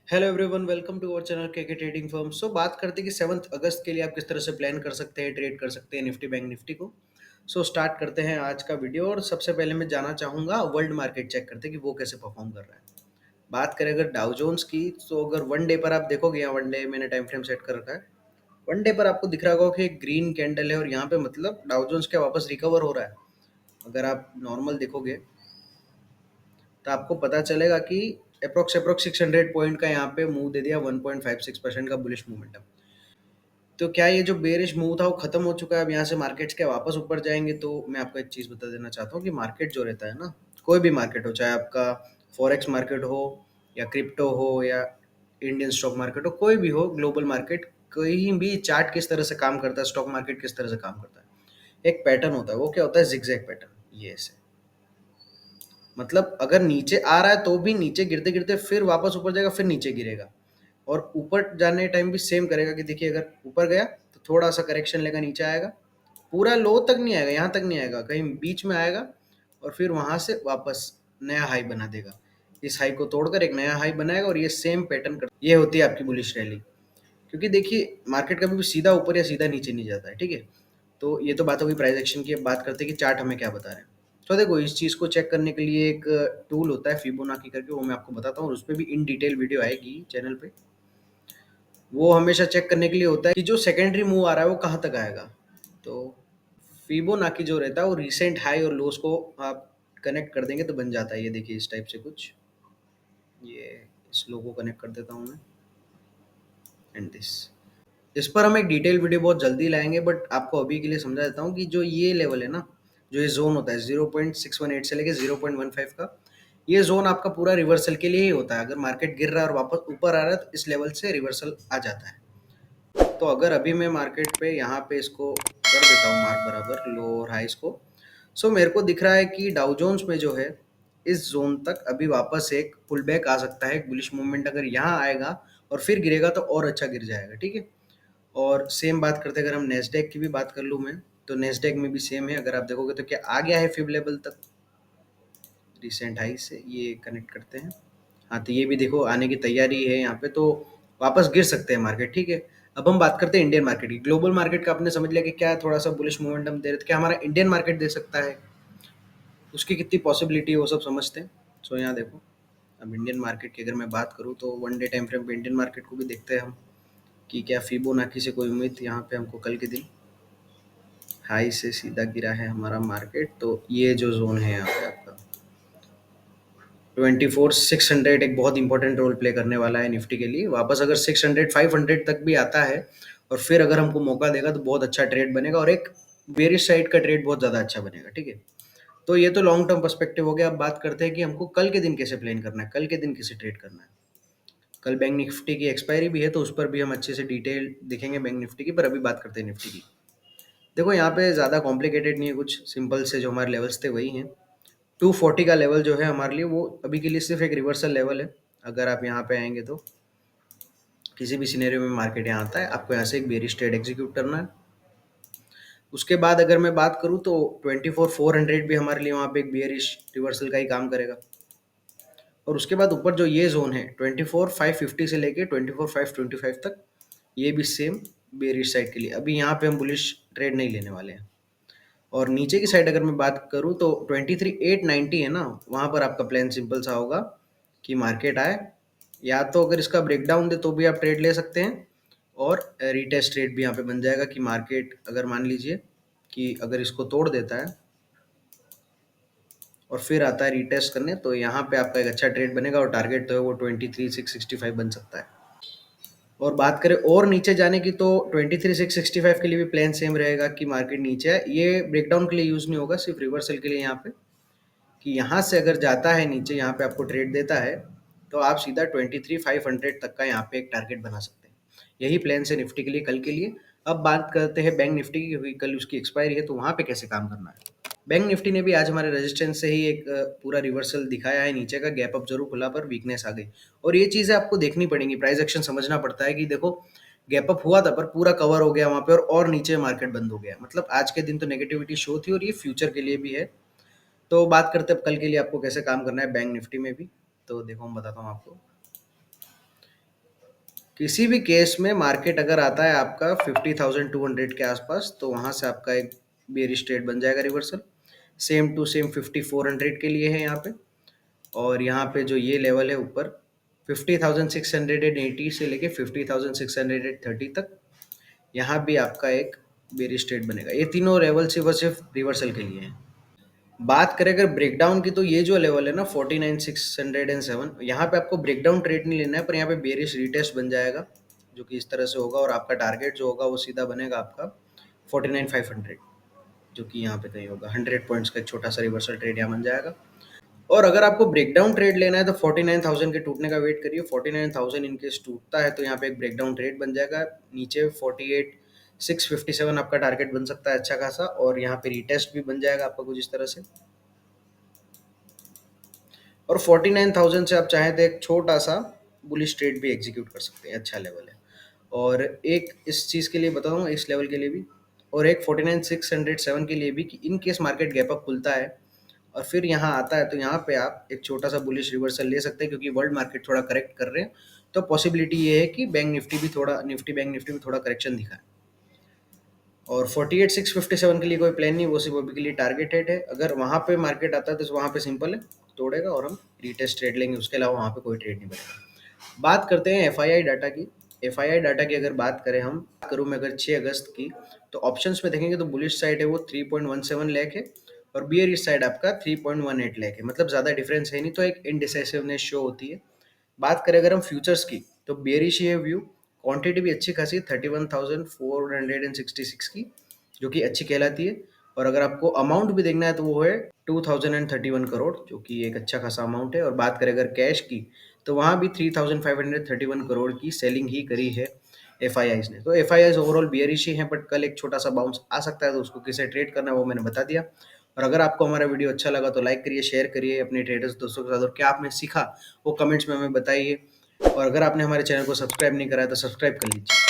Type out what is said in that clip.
Hello everyone, welcome to our channel KK trading firm. बात करते हैं कि 7 अगस्त के लिए आप किस तरह से प्लान कर सकते हैं, ट्रेड कर सकते हैं निफ्टी बैंक निफ्टी को। स्टार्ट करते हैं आज का वीडियो। और सबसे पहले मैं जानना चाहूँगा वर्ल्ड मार्केट चेक करते हैं कि वो कैसे परफॉर्म कर रहा है। बात करें अगर डाउ जोन्स की, तो अगर वन डे पर आप देखोगे, यहाँ वन डे मैंने टाइम फ्रेम सेट कर रखा है। वन डे पर आपको दिख रहा होगा कि एक ग्रीन कैंडल है और यहाँ पे मतलब डाउ जोन्स क्या वापस रिकवर हो रहा है। अगर आप नॉर्मल देखोगे तो आपको पता चलेगा कि अप्रोक्स 600 पॉइंट का यहाँ पे मूव दे दिया, 1.56% का बुलिश मोमेंटम। तो क्या ये जो बेरिश मूव था वो खत्म हो चुका है? अब यहाँ से मार्केट्स क्या वापस ऊपर जाएंगे? तो मैं आपको एक चीज़ बता देना चाहता हूँ कि मार्केट जो रहता है ना, कोई भी मार्केट हो, चाहे आपका फॉरेक्स मार्केट हो या क्रिप्टो हो या इंडियन स्टॉक मार्केट हो, कोई भी हो ग्लोबल मार्केट, कहीं भी चार्ट किस तरह से काम करता है, स्टॉक मार्केट किस तरह से काम करता है, एक पैटर्न होता है। वो क्या होता है? Zigzag pattern. ये ऐसे मतलब अगर नीचे आ रहा है तो भी नीचे गिरते गिरते फिर वापस ऊपर जाएगा, फिर नीचे गिरेगा। और ऊपर जाने टाइम भी सेम करेगा कि देखिए अगर ऊपर गया तो थोड़ा सा करेक्शन लेगा, नीचे आएगा, पूरा लो तक नहीं आएगा, यहाँ तक नहीं आएगा, कहीं बीच में आएगा और फिर वहां से वापस नया हाई बना देगा। इस हाई को तोड़कर एक नया हाई बनाएगा और ये सेम पैटर्न कर, ये होती है आपकी बुलिश रैली। क्योंकि देखिए मार्केट कभी भी सीधा ऊपर या सीधा नीचे नहीं जाता है, ठीक है। तो ये तो बात होगी प्राइस एक्शन की। अब बात करते हैं कि चार्ट हमें क्या बता रहे हैं। तो देखो, इस चीज़ को चेक करने के लिए एक टूल होता है फिबोनाची करके, वो मैं आपको बताता हूँ और उस पर भी इन डिटेल वीडियो आएगी चैनल पे। वो हमेशा चेक करने के लिए होता है कि जो सेकेंडरी मूव आ रहा है वो कहाँ तक आएगा। तो फिबोनाची जो रहता है वो रिसेंट हाई और लोस को आप कनेक्ट कर देंगे तो बन जाता है। ये देखिए इस टाइप से कुछ, ये इस लो को कनेक्ट कर देता हूँ मैं, एंड दिस। इस पर हम एक डिटेल वीडियो बहुत जल्दी लाएंगे, बट आपको अभी के लिए समझा देता हूँ कि जो ये लेवल है ना, जो ये जोन होता है 0.618 से लेके 0.15 का, ये जोन आपका पूरा रिवर्सल के लिए ही होता है। अगर मार्केट गिर रहा है और वापस ऊपर आ रहा है तो इस लेवल से रिवर्सल आ जाता है। तो अगर अभी मैं मार्केट पे यहाँ पे इसको कर देता हूँ मार्क बराबर लो और हाइस को, मेरे को दिख रहा है कि डाउ जोन्स में जो है इस जोन तक अभी वापस एक पुल बैक आ सकता है, एक बुलिश मूवमेंट अगर यहाँ आएगा और फिर गिरेगा तो और अच्छा गिर जाएगा, ठीक है। और सेम बात करते हैं, अगर हम नेस्डेक की भी बात कर लूँ मैं, तो नेस्डेक में भी सेम है। अगर आप देखोगे तो क्या आ गया है फिब लेवल तक, रिसेंट हाई से ये कनेक्ट करते हैं। हाँ, तो ये भी देखो आने की तैयारी है यहाँ पे, तो वापस गिर सकते हैं मार्केट, ठीक है। अब हम बात करते हैं इंडियन मार्केट की। ग्लोबल मार्केट का आपने समझ लिया कि क्या थोड़ा सा बुलिश मोमेंटम दे रहे, तो क्या हमारा इंडियन मार्केट दे सकता है, उसकी कितनी पॉसिबिलिटी है वो सब समझते हैं। यहाँ देखो, अब इंडियन मार्केट की अगर मैं बात करूँ तो वन डे टाइम फ्रेम पे इंडियन मार्केट को भी देखते हैं हम कि क्या फिबोनाची से कोई उम्मीद यहाँ पे हमको कल के दिन हाई से सीधा गिरा है हमारा मार्केट। तो ये जो जोन है यहाँ पे आपका 24,600 एक बहुत इंपॉर्टेंट रोल प्ले करने वाला है निफ्टी के लिए। वापस अगर 600 500 तक भी आता है और फिर अगर हमको मौका देगा तो बहुत अच्छा ट्रेड बनेगा और एक बेरिश साइड का ट्रेड बहुत ज़्यादा अच्छा बनेगा, ठीक है। तो ये तो लॉन्ग टर्म पर्सपेक्टिव हो गया। अब बात करते हैं कि हमको कल के दिन कैसे प्लान करना है, कल के दिन कैसे ट्रेड करना है। कल बैंक निफ्टी की एक्सपायरी भी है तो उस पर भी हम अच्छे से डिटेल देखेंगे बैंक निफ्टी की। पर अभी बात करते हैं निफ्टी की। देखो यहाँ पे ज़्यादा कॉम्प्लिकेटेड नहीं है, कुछ सिंपल से जो हमारे लेवल्स थे वही हैं। 240 का लेवल जो है हमारे लिए वो अभी के लिए सिर्फ एक रिवर्सल लेवल है। अगर आप यहाँ पे आएंगे तो किसी भी सिनेरियो में मार्केट यहाँ आता है, आपको यहाँ से एक बेरिश ट्रेड एग्जीक्यूट करना है। उसके बाद अगर मैं बात करूँ तो 24,400 भी हमारे लिए वहाँ पे एक बेरिश रिवर्सल का ही काम करेगा। और उसके बाद ऊपर जो ये जोन है 24,550 से लेके 24,525 तक, ये भी सेम बेरिश साइड के लिए। अभी यहाँ पे हम बुलिश ट्रेड नहीं लेने वाले हैं। और नीचे की साइड अगर मैं बात करूँ तो 23,890 है ना, वहाँ पर आपका प्लान सिंपल सा होगा कि मार्केट आए, या तो अगर इसका ब्रेकडाउन दे तो भी आप ट्रेड ले सकते हैं, और रीटेस्ट ट्रेड भी यहाँ पे बन जाएगा कि मार्केट अगर मान लीजिए कि अगर इसको तोड़ देता है और फिर आता है रीटेस्ट करने, तो यहाँ पे आपका एक अच्छा ट्रेड बनेगा और टारगेट तो है वो 23,665 बन सकता है। और बात करें और नीचे जाने की तो 23,665 के लिए भी प्लान सेम रहेगा कि मार्केट नीचे है। ये ब्रेकडाउन के लिए यूज़ नहीं होगा, सिर्फ रिवर्सल के लिए यहाँ पे, कि यहाँ से अगर जाता है नीचे, यहाँ पे आपको ट्रेड देता है तो आप सीधा 23,500 तक का यहाँ पे एक टारगेट बना सकते हैं। यही प्लान है निफ्टी के लिए कल के लिए। अब बात करते हैं बैंक निफ्टी की, क्योंकि कल उसकी एक्सपायरी है तो वहाँ पे कैसे काम करना है। बैंक निफ्टी ने भी आज हमारे रेजिस्टेंस से ही एक पूरा रिवर्सल दिखाया है, नीचे का गैप अप जरूर खुला पर वीकनेस आ गई। और ये चीज़ें आपको देखनी पड़ेंगी, प्राइस एक्शन समझना पड़ता है कि देखो गैप अप हुआ था पर पूरा कवर हो गया वहाँ पे और नीचे मार्केट बंद हो गया। मतलब आज के दिन तो नेगेटिविटी शो थी और ये फ्यूचर के लिए भी है। तो बात करते हैं अब कल के लिए आपको कैसे काम करना है बैंक निफ्टी में भी। तो देखो हम बताता हूँ आपको। किसी भी केस में मार्केट अगर आता है आपका 50,200 के आसपास, तो वहां से आपका एक बेरिश ट्रेड बन जाएगा रिवर्सल। सेम टू सेम 5400 के लिए है यहाँ पे। और यहाँ पे जो ये लेवल है ऊपर 50,680 से लेके 50,630 तक, यहाँ भी आपका एक बेरिश ट्रेड बनेगा। ये तीनों लेवल सिर्फ रिवर्सल के लिए हैं। बात करें अगर ब्रेकडाउन की, तो ये जो लेवल है ना 49,607, यहाँ पे आपको ब्रेकडाउन ट्रेड नहीं लेना है, पर यहाँ पे बेरिश रिटेस्ट बन जाएगा जो कि इस तरह से होगा, और आपका टारगेट जो होगा वो सीधा बनेगा आपका 49,500, जो कि यहाँ पे कहीं होगा 100 पॉइंट्स का एक छोटा सा रिवर्सल ट्रेड यहाँ बन जाएगा। और अगर आपको ब्रेकडाउन ट्रेड लेना है तो 49,000 के टूटने का वेट करिए। 49,000 इनकेस टूटता है तो यहाँ पे एक ब्रेकडाउन ट्रेड बन जाएगा। नीचे 48,657 आपका टारगेट बन सकता है अच्छा खासा, और यहाँ पे रिटेस्ट भी बन जाएगा आपका कुछ इस तरह से। और 49,000 से आप चाहें तो एक छोटा सा बुलिश ट्रेड भी एग्जीक्यूट कर सकते हैं, अच्छा लेवल है। और एक इस चीज़ के लिए बताऊंगा, इस लेवल के लिए भी, और एक 49,607 के लिए भी, कि in case market gap up खुलता है और फिर यहाँ आता है, तो यहाँ पे आप एक छोटा सा बुलिश रिवर्सल ले सकते हैं, क्योंकि वर्ल्ड मार्केट थोड़ा करेक्ट कर रहे हैं। तो पॉसिबिलिटी ये है कि बैंक निफ्टी भी थोड़ा, बैंक निफ्टी भी थोड़ा करेक्शन दिखाए। और 48,657 के लिए कोई प्लान नहीं, वो सिर्फ अभी के लिए टारगेटेड है। अगर वहाँ पे मार्केट आता है तो वहाँ पे सिंपल है, तोड़ेगा और हम रिटेस्ट ट्रेड लेंगे, उसके अलावा वहाँ पे कोई ट्रेड नहीं बनेगा। बात करते हैं एफआईआई डाटा की। एफआईआई डाटा की अगर बात करें, हम करूँ मैं अगर 6 अगस्त की, तो ऑप्शंस में देखेंगे तो बुलिश साइड है वो 3.17 लाख है, और बियरिश साइड आपका 3.18 लाख है। मतलब ज़्यादा डिफरेंस है नहीं, तो एक इनडिसाइसिवनेस शो होती है। बात करें अगर हम फ्यूचर्स की, तो बेरिश ही है व्यू। क्वांटिटी भी अच्छी खासी 31,466 की, जो कि अच्छी कहलाती है। और अगर आपको अमाउंट भी देखना है तो वो है 2,031 करोड़, जो कि एक अच्छा खासा अमाउंट है। और बात करें अगर कैश की, तो वहाँ भी 3,531 करोड़ की सेलिंग ही करी है एफ ने। तो एफ ओवरऑल बियरिश ही है, बट कल एक छोटा सा बाउंस आ सकता है, तो उसको किसे ट्रेड करना है वो मैंने बता दिया। और अगर आपको हमारा वीडियो अच्छा लगा तो लाइक करिए, शेयर करिए अपने ट्रेडर्स दोस्तों के साथ, और क्या आपने सीखा वो कमेंट्स में हमें बताइए। और अगर आपने हमारे चैनल को सब्सक्राइब नहीं करा है तो सब्सक्राइब कर लीजिए।